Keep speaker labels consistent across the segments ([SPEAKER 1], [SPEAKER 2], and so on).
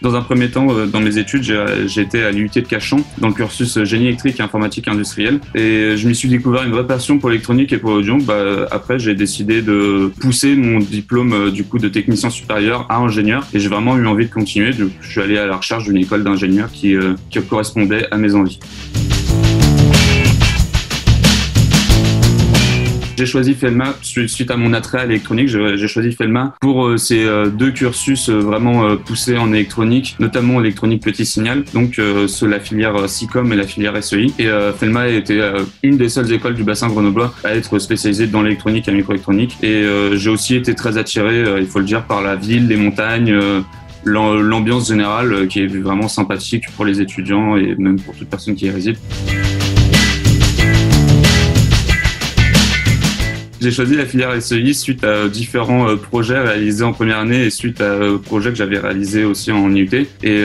[SPEAKER 1] Dans un premier temps, dans mes études, j'ai été à l'IUT de Cachan, dans le cursus génie électrique et informatique industrielle. Et je m'y suis découvert une vraie passion pour l'électronique et pour l'audio. Après, j'ai décidé de pousser mon diplôme du coup de technicien supérieur à ingénieur. Et j'ai vraiment eu envie de continuer. Donc, je suis allé à la recherche d'une école d'ingénieur qui correspondait à mes envies. J'ai choisi Felma suite à mon attrait à l'électronique. J'ai choisi Felma pour ces deux cursus vraiment poussés en électronique, notamment électronique petit signal, donc la filière SICOM et la filière SEI. Et Felma était une des seules écoles du bassin grenoblois à être spécialisée dans l'électronique et la microélectronique. Et j'ai aussi été très attiré, il faut le dire, par la ville, les montagnes, l'ambiance générale qui est vraiment sympathique pour les étudiants et même pour toute personne qui y réside. J'ai choisi la filière SEI suite à différents projets réalisés en première année et suite à projets que j'avais réalisés aussi en IUT. Et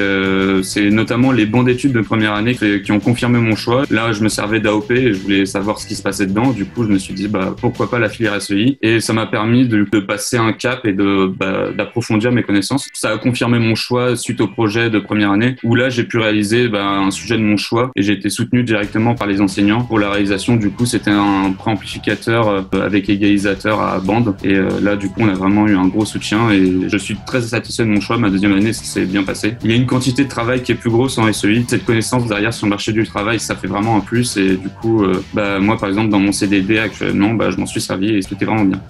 [SPEAKER 1] c'est notamment les bancs d'études de première année qui ont confirmé mon choix. Là, je me servais d'AOP et je voulais savoir ce qui se passait dedans. Du coup, je me suis dit, pourquoi pas la filière SEI? Et ça m'a permis de passer un cap et d'approfondir mes connaissances. Ça a confirmé mon choix suite au projet de première année où là, j'ai pu réaliser un sujet de mon choix et j'ai été soutenu directement par les enseignants pour la réalisation. Du coup, c'était un préamplificateur avec égalisateur à bande et là du coup on a vraiment eu un gros soutien et je suis très satisfait de mon choix. Ma deuxième année ça s'est bien passé. Il y a une quantité de travail qui est plus grosse en SEI. Cette connaissance derrière sur le marché du travail, ça fait vraiment un plus et du coup moi par exemple dans mon CDD actuellement je m'en suis servi et c'était vraiment bien.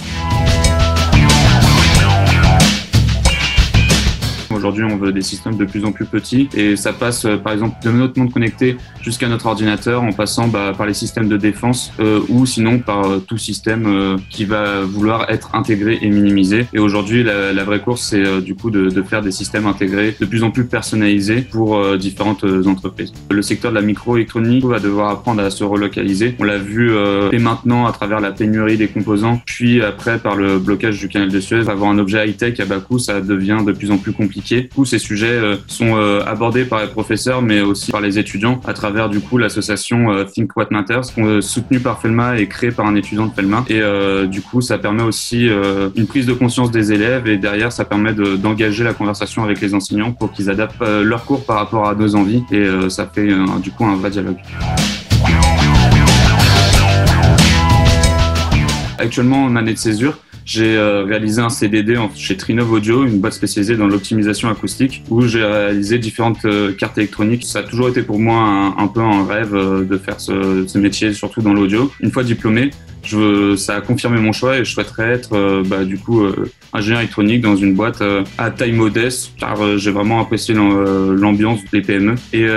[SPEAKER 1] Aujourd'hui, on veut des systèmes de plus en plus petits et ça passe par exemple de notre monde connecté jusqu'à notre ordinateur en passant par les systèmes de défense ou sinon par tout système qui va vouloir être intégré et minimisé. Et aujourd'hui, la vraie course, c'est du coup de faire des systèmes intégrés de plus en plus personnalisés pour différentes entreprises. Le secteur de la microélectronique va devoir apprendre à se relocaliser. On l'a vu et maintenant à travers la pénurie des composants, puis après par le blocage du canal de Suez. Avoir un objet high-tech à bas coût, ça devient de plus en plus compliqué. Tous ces sujets sont abordés par les professeurs, mais aussi par les étudiants à travers du coup l'association Think What Matters, soutenue par Felma et créée par un étudiant de Felma. Et du coup, ça permet aussi une prise de conscience des élèves et derrière, ça permet d'engager la conversation avec les enseignants pour qu'ils adaptent leurs cours par rapport à nos envies et ça fait du coup un vrai dialogue. Actuellement, en année de césure, j'ai réalisé un CDD chez Trinov Audio, une boîte spécialisée dans l'optimisation acoustique, où j'ai réalisé différentes cartes électroniques. Ça a toujours été pour moi un peu un rêve de faire ce métier, surtout dans l'audio. Une fois diplômé, ça a confirmé mon choix et je souhaiterais être ingénieur électronique dans une boîte à taille modeste car j'ai vraiment apprécié l'ambiance des PME et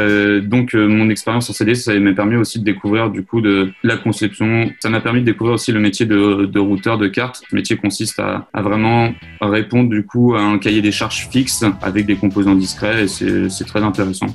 [SPEAKER 1] donc mon expérience en CD ça m'a permis aussi de découvrir du coup de la conception. Ça m'a permis de découvrir aussi le métier de routeur de cartes. Ce métier consiste à vraiment répondre du coup à un cahier des charges fixe avec des composants discrets et c'est très intéressant.